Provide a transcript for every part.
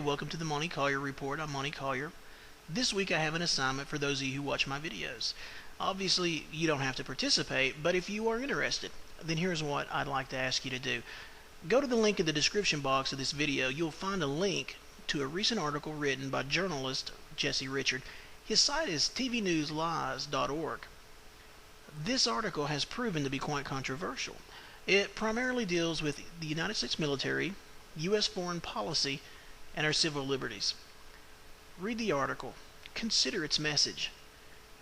welcome to the Monty Collier Report. I'm Monty Collier. This week I have an assignment for those of you who watch my videos. Obviously, you don't have to participate, but if you are interested, then here's what I'd like to ask you to do. Go to the link in the description box of this video. You'll find a link to a recent article written by journalist Jesse Richard. His site is tvnewslies.org. This article has proven to be quite controversial. It primarily deals with the United States military, U.S. foreign policy, and our civil liberties. Read the article. Consider its message.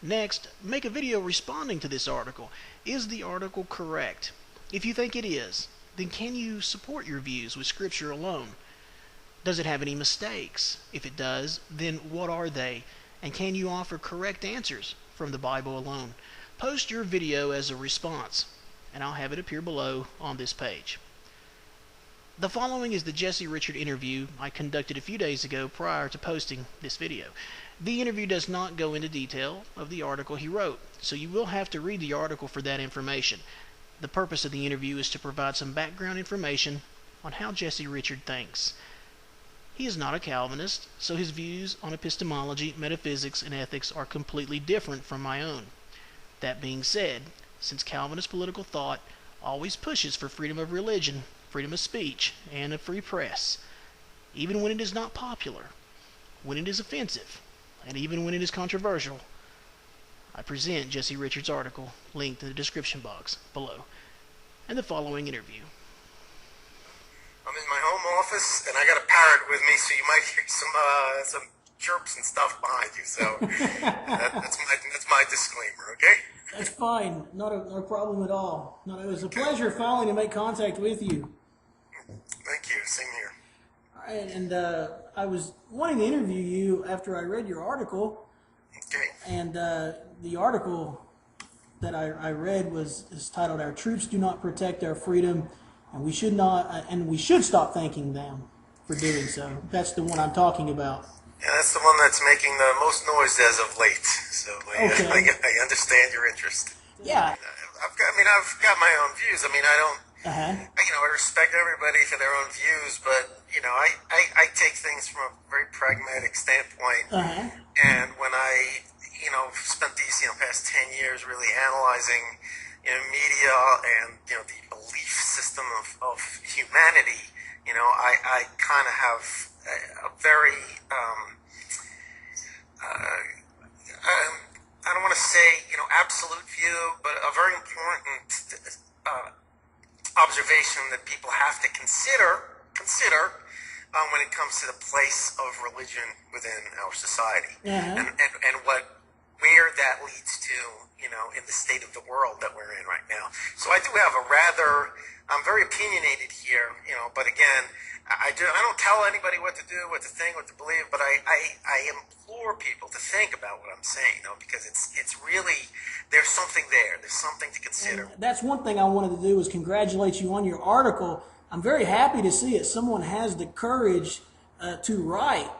Next, make a video responding to this article. Is the article correct? If you think it is, then can you support your views with Scripture alone? Does it have any mistakes? If it does, then what are they? And can you offer correct answers from the Bible alone? Post your video as a response, and I'll have it appear below on this page. The following is the Jesse Richard interview I conducted a few days ago prior to posting this video. The interview does not go into detail of the article he wrote, so you will have to read the article for that information. The purpose of the interview is to provide some background information on how Jesse Richard thinks. He is not a Calvinist, so his views on epistemology, metaphysics, and ethics are completely different from my own. That being said, since Calvinist political thought always pushes for freedom of religion, freedom of speech, and a free press, even when it is not popular, when it is offensive, and even when it is controversial, I present Jesse Richard's article linked in the description box below, and the following interview. I'm in my home office, and I got a parrot with me, so you might hear some chirps and stuff behind you. So that's my disclaimer. Okay. That's fine. Not a problem at all. No, it was a pleasure finally to make contact with you. Thank you. Same here. All right, and I was wanting to interview you after I read your article. Okay. And the article that I read is titled "Our Troops Do Not Protect Our Freedom, and we should stop thanking them for doing so." That's the one I'm talking about. Yeah, that's the one that's making the most noise as of late. So Okay. I understand your interest. Yeah. I've got my own views. I mean, I don't. I respect everybody for their own views, but I take things from a very pragmatic standpoint. And when I spent these past 10 years really analyzing media and the belief system of humanity, I kind of have a very I don't want to say absolute view, but a very important observation that people have to consider when it comes to the place of religion within our society, and where that leads to in the state of the world that we're in right now. So I do have I'm very opinionated here, but again, I don't tell anybody what to do, what to think, what to believe, but I implore people to think about what I'm saying, because it's really, there's something there. There's something to consider. And that's one thing I wanted to do was congratulate you on your article. I'm very happy to see it. Someone has the courage to write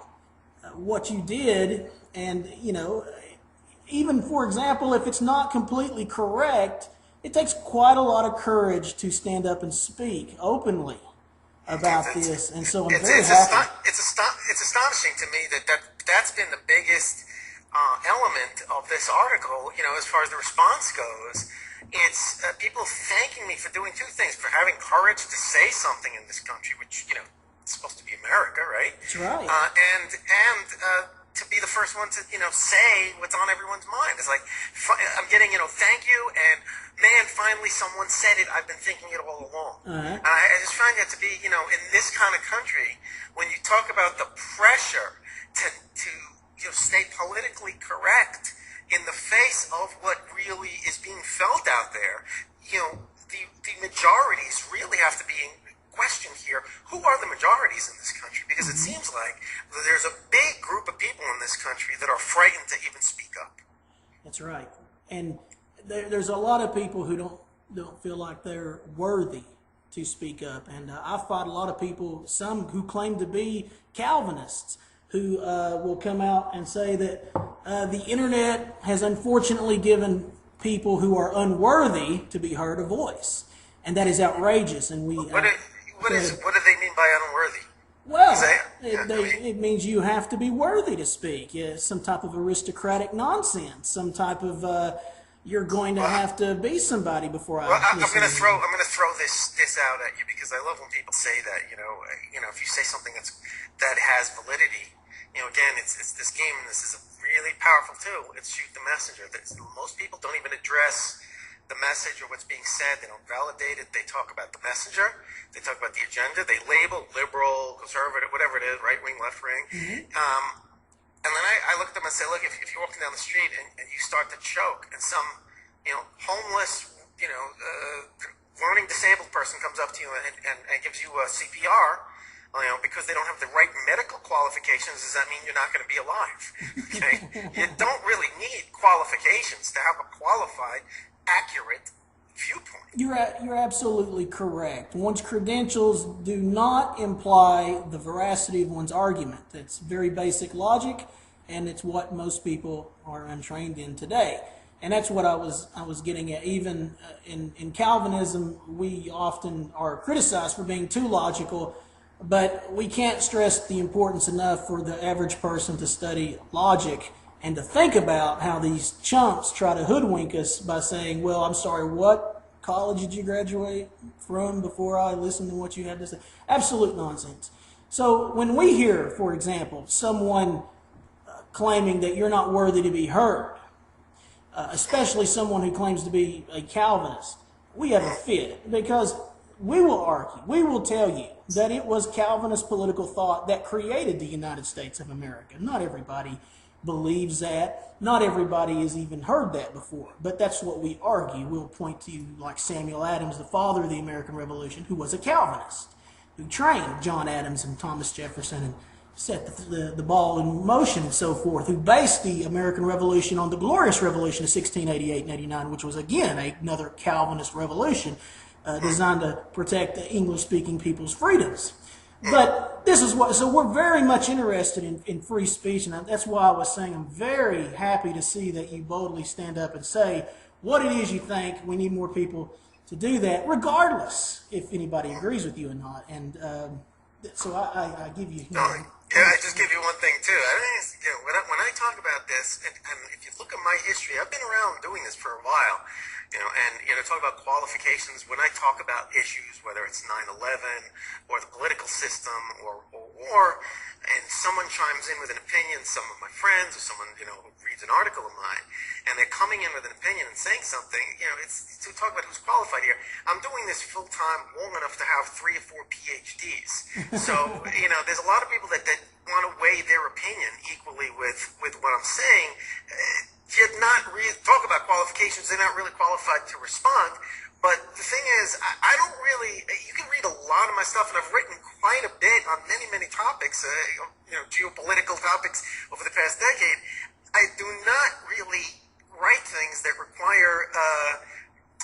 what you did, and even, for example, if it's not completely correct, it takes quite a lot of courage to stand up and speak openly about this, and so I'm very happy. It's astonishing to me that's been the biggest element of this article, as far as the response goes. It's people thanking me for doing two things: for having courage to say something in this country, which, it's supposed to be America, right? That's right. And to be the first one to, say what's on everyone's mind. It's like, I'm getting, thank you, and man, finally someone said it. I've been thinking it all along. And I just find that to be, in this kind of country, when you talk about the pressure to stay politically correct in the face of what really is being felt out there, the majorities really have to be question here. Who are the majorities in this country? Because it seems like there's a big group of people in this country that are frightened to even speak up. That's right. And there's a lot of people who don't feel like they're worthy to speak up. And I fought a lot of people, some who claim to be Calvinists, who will come out and say that the internet has unfortunately given people who are unworthy to be heard a voice. And that is outrageous. And we... What do they mean by unworthy? Well, Yeah, I mean, it means you have to be worthy to speak. Yeah, some type of aristocratic nonsense. Some type of you're going to have to be somebody before well, I I'm listen gonna to throw you. I'm gonna throw this out at you because I love when people say that. If you say something that has validity, again, it's this game, and this is really powerful too. It's shoot the messenger. Most people don't even address the message or what's being said. They don't validate it. They talk about the messenger. They talk about the agenda. They label liberal, conservative, whatever it is, right wing, left wing. And then I look at them and say, look, if you're walking down the street and you start to choke, and some, homeless, learning disabled person comes up to you and gives you a CPR, because they don't have the right medical qualifications, does that mean you're not going to be alive? Okay? You don't really need qualifications to have a qualified, accurate viewpoint. You're absolutely correct. One's credentials do not imply the veracity of one's argument. That's very basic logic, and it's what most people are untrained in today. And that's what I was getting at. Even in Calvinism, we often are criticized for being too logical, but we can't stress the importance enough for the average person to study logic and to think about how these chumps try to hoodwink us by saying, well, I'm sorry, what college did you graduate from before I listened to what you had to say? Absolute nonsense. So when we hear, for example, someone claiming that you're not worthy to be heard, especially someone who claims to be a Calvinist, we have a fit, because we will argue, we will tell you that it was Calvinist political thought that created the United States of America. Not everybody believes that. Not everybody has even heard that before, but that's what we argue. We'll point to like Samuel Adams, the father of the American Revolution, who was a Calvinist, who trained John Adams and Thomas Jefferson and set the ball in motion and so forth, who based the American Revolution on the Glorious Revolution of 1688 and 89, which was again another Calvinist revolution designed to protect the English-speaking people's freedoms. But this is what, so we're very much interested in free speech, and that's why I was saying I'm very happy to see that you boldly stand up and say what it is you think. We need more people to do that, regardless if anybody agrees with you or not. And so I give you. Yeah, I just give you one thing too. I mean, when I talk about this, and if you look at my history, I've been around doing this for a while. Talk about qualifications. When I talk about issues, whether it's 9/11 or the political system or war, and someone chimes in with an opinion, some of my friends or someone who reads an article of mine, and they're coming in with an opinion and saying something, it's to talk about who's qualified here. I'm doing this full time, long enough to have 3 or 4 PhDs. So there's a lot of people that want to weigh their opinion equally with what I'm saying. You're not really talk about qualifications. They're not really qualified to respond. But the thing is, I don't really. You can read a lot of my stuff, and I've written quite a bit on many topics, geopolitical topics over the past decade. I do not really write things that require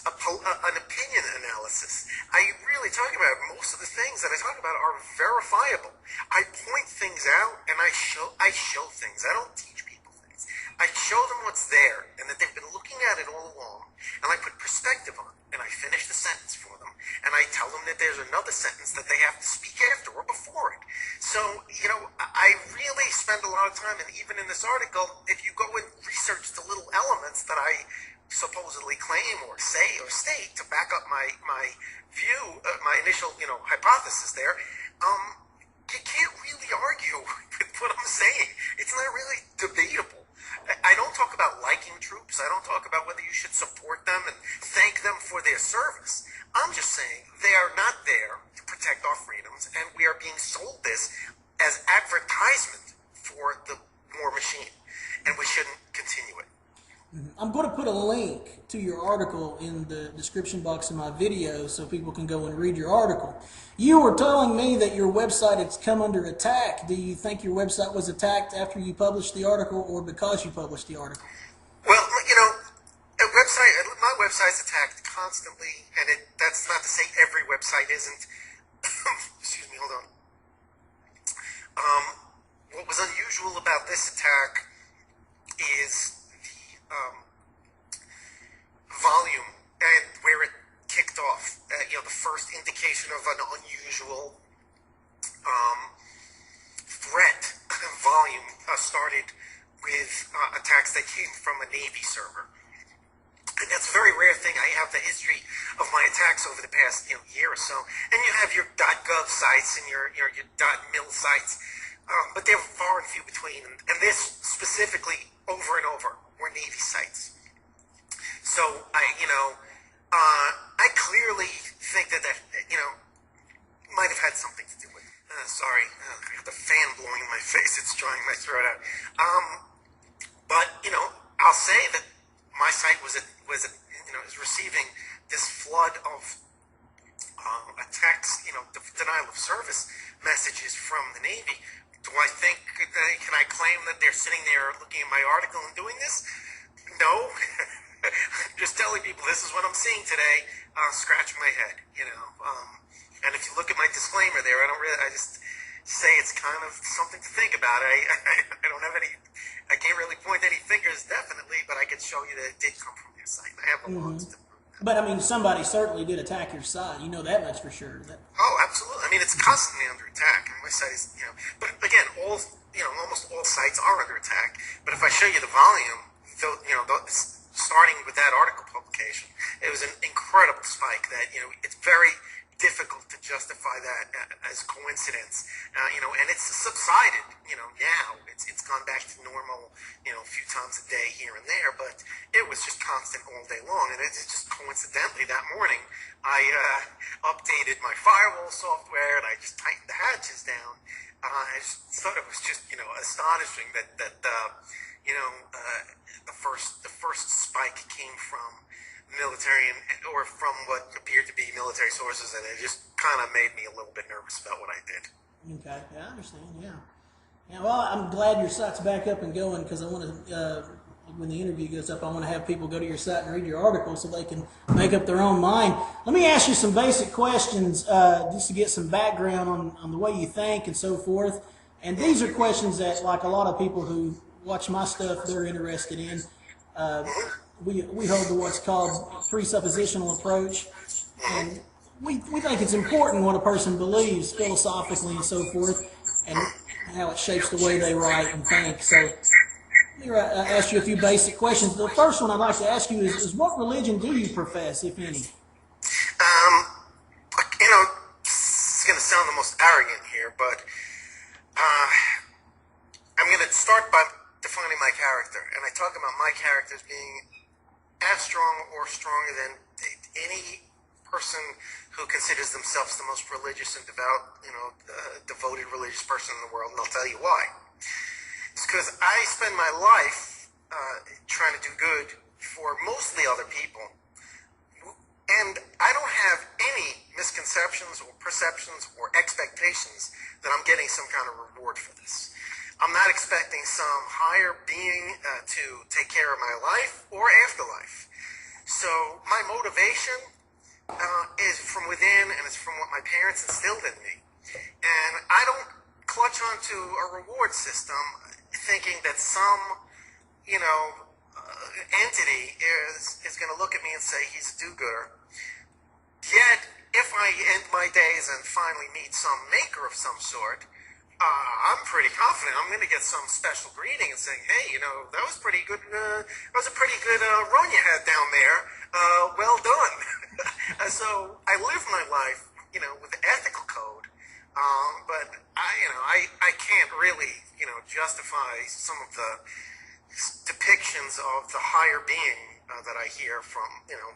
an opinion analysis. I really talk about most of the things that I talk about are verifiable. I point things out, and I show things. I don't teach people things. I show them what's there and that they've been looking at it all along, and I put perspective on it, and I finish the sentence for them, and I tell them that there's another sentence that they have to speak after or before it. So, I really spend a lot of time, and even in this article, if you go and research the little elements that I supposedly claim or say or state to back up my view, my initial, hypothesis there, you can't really argue with what I'm saying. It's not really debatable. I don't talk about liking troops. I don't talk about whether you should support them and thank them for their service. I'm just saying they are not there to protect our freedoms, and we are being sold this as advertisement for the war machine, and we shouldn't continue it. I'm going to put a link to your article in the description box of my video so people can go and read your article. You were telling me that your website has come under attack. Do you think your website was attacked after you published the article or because you published the article? Well, my website's attacked constantly, and that's not to say every website isn't. Excuse me, hold on. What was unusual about this attack is volume and where it kicked off. The first indication of an unusual started with attacks that came from a Navy server. And that's a very rare thing. I have the history of my attacks over the past year or so. And you have your .gov sites and your .mil sites, but they're far and few between. And this specifically, over and over, were Navy sites. So I clearly think that might have had something to do with it. Sorry, I got the fan blowing in my face. It's drying my throat out. But I'll say that my site was receiving this flood of attacks, denial of service messages from the Navy. Do I think, can I claim that they're sitting there looking at my article and doing this? No. Just telling people this is what I'm seeing today, scratching my head, and if you look at my disclaimer there, I just say it's kind of something to think about. I don't have any, I can't really point any fingers definitely, but I can show you that it did come from your site. I have the logs to prove that. But I mean, somebody certainly did attack your site. You know that much for sure. Oh, absolutely. I mean, it's constantly under attack. And my site is, but again, almost all sites are under attack. But if I show you the volume, starting with that article publication, it was an incredible spike that, it's very difficult to justify that as coincidence, and it's subsided, now it's gone back to normal, a few times a day here and there, but it was just constant all day long. And it's just coincidentally that morning I updated my firewall software and I just tightened the hatches down. I just thought it was just astonishing that the first spike came from military or from what appeared to be military sources, and it just kind of made me a little bit nervous about what I did. Okay, yeah, I understand. Yeah. Well, I'm glad your site's back up and going, because I want to, when the interview goes up, I want to have people go to your site and read your article so they can make up their own mind. Let me ask you some basic questions just to get some background on the way you think and so forth. And these are questions that, like a lot of people who watch my stuff, they're interested in. We hold to what's called presuppositional approach, and we think it's important what a person believes philosophically and so forth, and how it shapes the way they write and think. So let me ask you a few basic questions. The first one I'd like to ask you is what religion do you profess, if any? It's going to sound the most arrogant here, but I'm going to start by defining my character, and I talk about my character as being as strong or stronger than any person who considers themselves the most religious and devout, devoted religious person in the world, and I'll tell you why. It's because I spend my life trying to do good for mostly other people, and I don't have any misconceptions or perceptions or expectations that I'm getting some kind of reward for this. I'm not expecting some higher being to take care of my life or afterlife. So my motivation is from within, and it's from what my parents instilled in me. And I don't clutch onto a reward system thinking that some, entity is going to look at me and say he's a do-gooder. Yet, if I end my days and finally meet some maker of some sort, I'm pretty confident I'm going to get some special greeting and saying, hey, that was pretty good. That was a pretty good run you had down there. Well done. So I live my life, with the ethical code. But I can't really, justify some of the depictions of the higher being that I hear from, no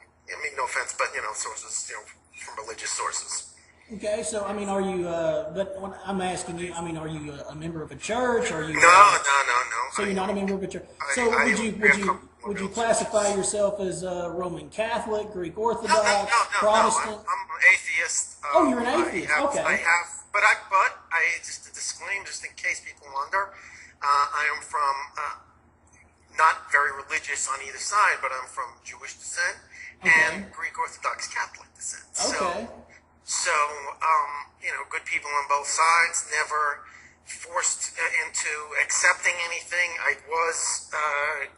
offense, but sources, from religious sources. Okay, so are you? But when I'm asking you, are you a member of a church? Are you? No. So you're not a member of a church. So would you classify yourself as Roman Catholic, Greek Orthodox, Protestant? No. I'm an atheist. You're an atheist. Okay. But just to disclaim, just in case people wonder, I am from not very religious on either side, but I'm from Jewish descent and Greek Orthodox Catholic descent. Okay. So, good people on both sides, never forced into accepting anything. I was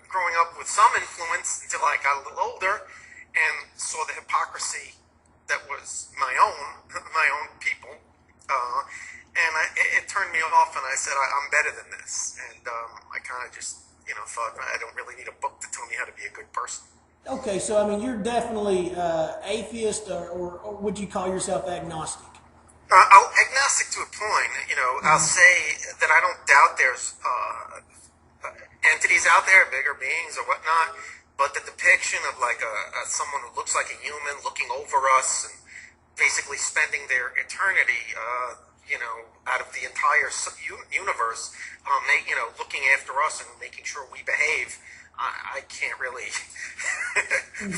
growing up with some influence until I got a little older and saw the hypocrisy that was my own people. And it turned me off, and I said, I'm better than this. And I kind of just, thought I don't really need a book to tell me how to be a good person. Okay, so I mean, you're definitely atheist, or would you call yourself agnostic? Agnostic to a point. I'll say that I don't doubt there's entities out there, bigger beings or whatnot, but the depiction of like someone who looks like a human looking over us and basically spending their eternity, out of the entire universe, looking after us and making sure we behave. I can't really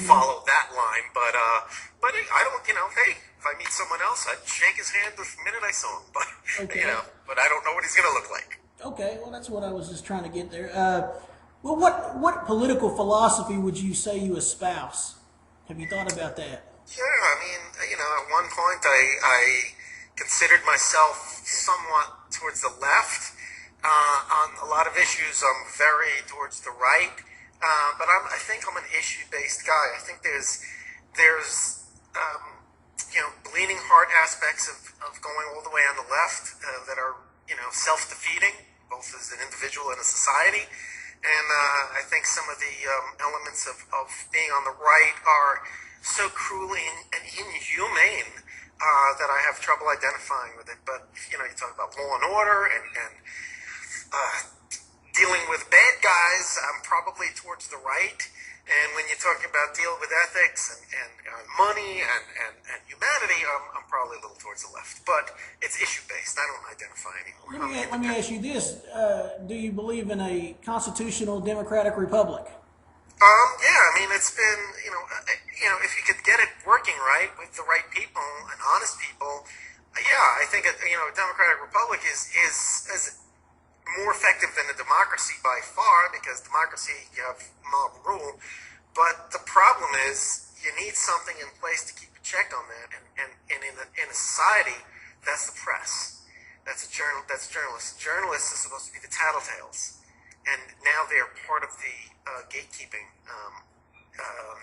follow that line, but I don't, hey, if I meet someone else, I'd shake his hand the minute I saw him, but, Okay. But I don't know what he's going to look like. Okay, well, that's what I was just trying to get there. Well, what political philosophy would you say you espouse? Have you thought about that? Yeah, I mean, at one point I considered myself somewhat towards the left. On a lot of issues, I'm very towards the right. But I think I'm an issue-based guy. I think there's bleeding heart aspects of going all the way on the left that are, self-defeating, both as an individual and a society. And I think some of the elements of being on the right are so cruelly and inhumane that I have trouble identifying with it. But, you talk about law and order and dealing with bad guys, I'm probably towards the right. And when you talk about dealing with ethics and money and humanity, I'm probably a little towards the left. But it's issue-based. I don't identify anymore. Let me ask you this. Do you believe in a constitutional democratic republic? Yeah, I mean, it's been, if you could get it working right with the right people and honest people, yeah, I think, a democratic republic is more effective than a democracy by far, because democracy, you have mob rule. But the problem is you need something in place to keep a check on that. And in a society, that's the press. That's journalists. Journalists are supposed to be the tattletales. And now they're part of the gatekeeping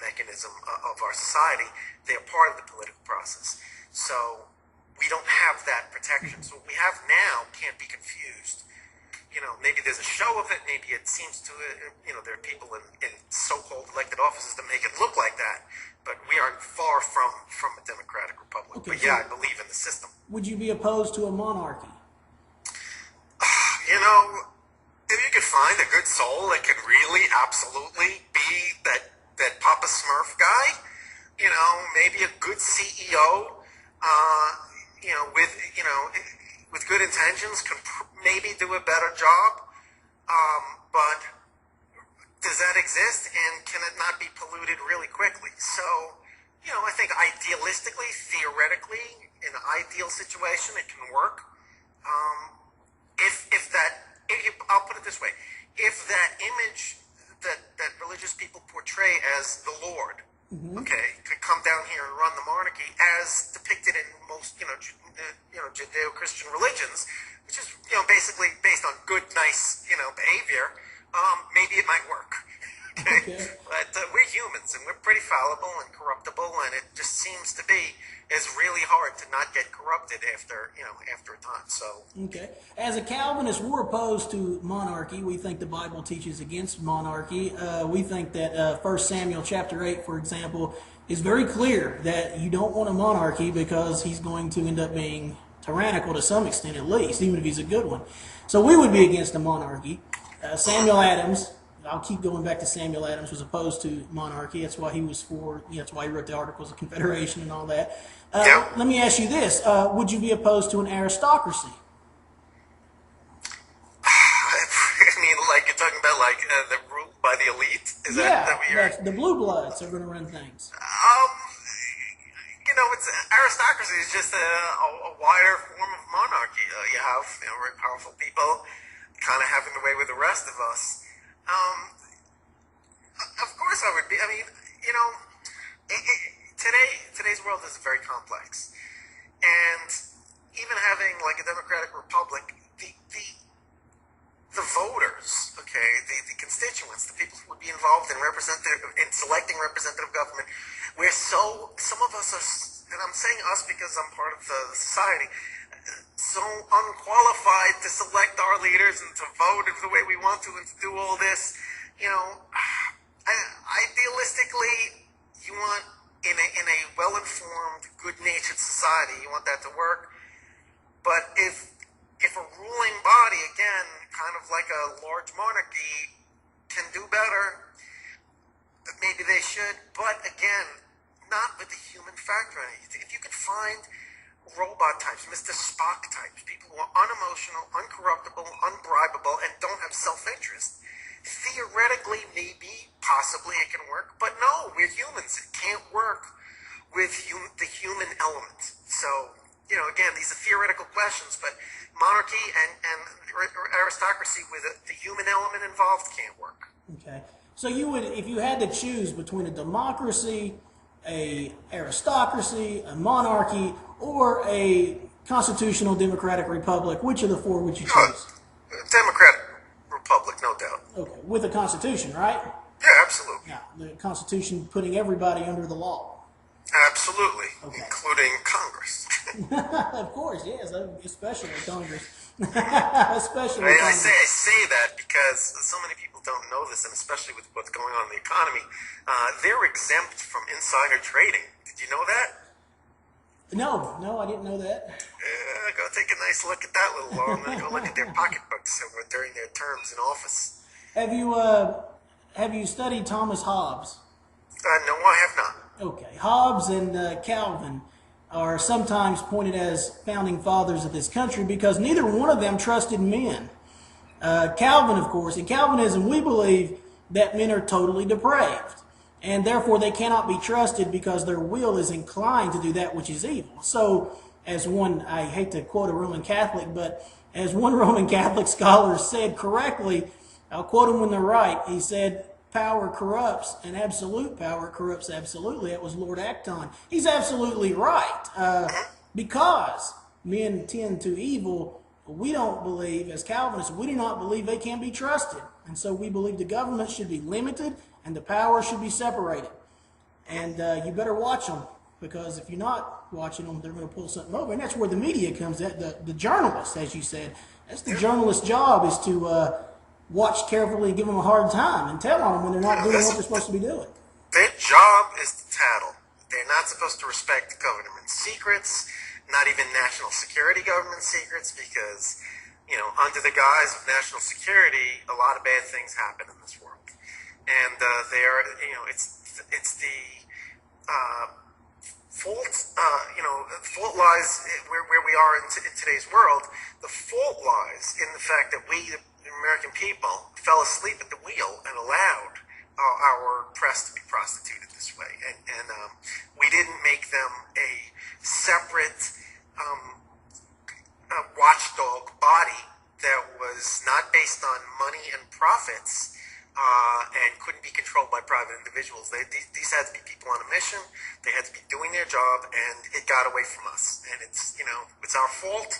mechanism of our society. They're part of the political process. So we don't have that protection. So what we have now can't be confused. Maybe there's a show of it. Maybe it seems to, there are people in so-called elected offices that make it look like that. But we are far from a democratic republic. Okay, but yeah, I believe in the system. Would you be opposed to a monarchy? If you could find a good soul that could really absolutely be that Papa Smurf guy, maybe a good CEO, with good intentions, can maybe do a better job. But does that exist, and can it not be polluted really quickly? So, I think idealistically, theoretically, in an ideal situation, it can work. I'll put it this way: if that image that religious people portray as the Lord, could come down here and run the monarchy as depicted in most, Judeo-Christian religions, which is, basically based on good, nice, behavior, maybe it might work. Okay. But we're humans, and we're pretty fallible and corruptible, and it just seems to be it's really hard to not get corrupted after a time. So Okay. As a Calvinist, we're opposed to monarchy. We think the Bible teaches against monarchy. We think that 1 Samuel chapter 8, for example, is very clear that you don't want a monarchy because he's going to end up being tyrannical to some extent, at least, even if he's a good one. So we would be against a monarchy. Samuel Adams, I'll keep going back to Samuel Adams, was opposed to monarchy. That's why he was that's why he wrote the Articles of Confederation and all that. Let me ask you this. Would you be opposed to an aristocracy? I mean, like you're talking about the rule by the elite? Is that what you're... the blue bloods are going to run things. It's aristocracy is just a wider form of monarchy. You have very powerful people kind of having the way with the rest of us. Of course I would be. I mean, today's world is very complex, and even having like a democratic republic, the voters, the constituents, the people who would be involved in selecting representative government, some of us are, and I'm saying us because I'm part of the society, so unqualified to select our leaders and to vote the way we want to and to do all this. Idealistically, you want in a well-informed, good-natured society, you want that to work. But if a ruling body, again, kind of like a large monarchy, can do better, maybe they should. But again, not with the human factor in it. If you could find robot types, Mr. Spock types, people who are unemotional, uncorruptible, unbribable, and don't have self-interest, theoretically, maybe, possibly it can work. But no, we're humans. It can't work with the human element. So, again, these are theoretical questions, but monarchy and aristocracy with the human element involved can't work. Okay. So you would, if you had to choose between a democracy, a aristocracy, a monarchy, or a constitutional democratic republic, which of the four would you choose? Democratic republic, no doubt. Okay, with a constitution, right? Yeah, absolutely. Now, the constitution putting everybody under the law. Absolutely, okay. Including Congress. Of course, yes, especially Congress. Especially I Congress. I say that because so many people don't know this, and especially with what's going on in the economy, they're exempt from insider trading. Did you know that? No, I didn't know that. Go take a nice look at that little law, and then go look at their pocketbooks during their terms in office. Have you studied Thomas Hobbes? No, I have not. Okay, Hobbes and Calvin are sometimes pointed as founding fathers of this country because neither one of them trusted men. Calvin, of course, in Calvinism, we believe that men are totally depraved, and therefore they cannot be trusted because their will is inclined to do that which is evil. So, as one, I hate to quote a Roman Catholic, but as one Roman Catholic scholar said correctly, I'll quote him when they're right, he said, power corrupts, and absolute power corrupts absolutely. That was Lord Acton. He's absolutely right. Because men tend to evil, we don't believe, as Calvinists, we do not believe they can be trusted. And so we believe the government should be limited and the power should be separated. And you better watch them, because if you're not watching them, they're going to pull something over. And that's where the media comes in, the journalists, as you said. That's the journalist's job, is to watch carefully, give them a hard time, and tell on them when they're not doing what they're supposed to be doing. Their job is to tattle. They're not supposed to respect government secrets, not even national security government secrets, because, under the guise of national security, a lot of bad things happen in this world. And it's the fault, fault lies where we are in today's world. The fault lies in the fact that we, the American people, fell asleep at the wheel and allowed our press to be prostituted this way, and we didn't make them a separate watchdog body that was not based on money and profits and couldn't be controlled by private individuals. These had to be people on a mission. They had to be doing their job, and it got away from us. And it's our fault.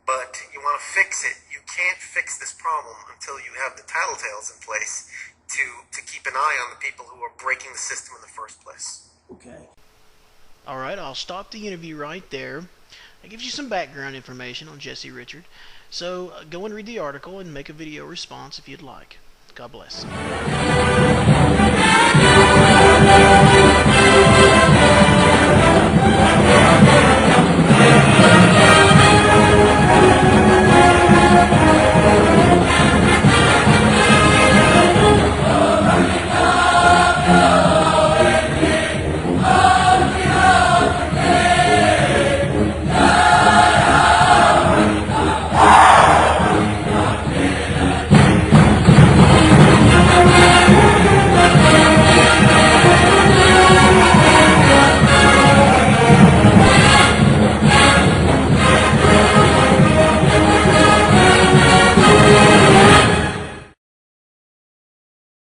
But you want to fix it. You can't fix this problem until you have the tattletales in place to keep an eye on the people who are breaking the system in the first place. Okay. All right, I'll stop the interview right there. That gives you some background information on Jesse Richard. So go and read the article and make a video response if you'd like. God bless.